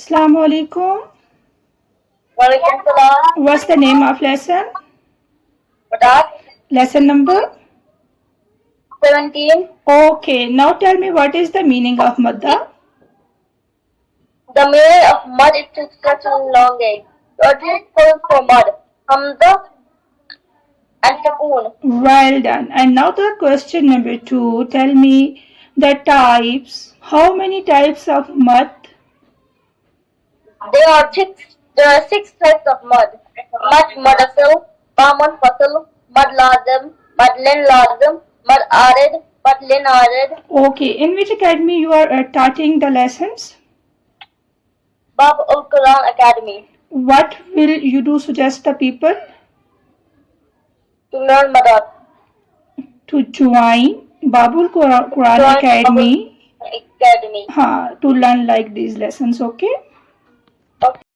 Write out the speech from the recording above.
Assalamu alaikum. Walaikum salam. What's the name of lesson? What? Lesson number? 17. Okay, now tell me what is the meaning of madda? The meaning of mud is to such a long day. What is called for mud? Hamza and Sakoon. Well done. And now the question number 2. Tell me the types. How many types of mud? There are six types of mud. Mud mudasil, Baman fasil, mud lazim, mud lin lazim, mud arid, mud lin arid. Okay, in which academy you are starting the lessons? Bab ul Quran Academy. What will you do suggest the people? To learn madad. To join Babul Quran Join Academy Babul Academy. to learn like these lessons, okay?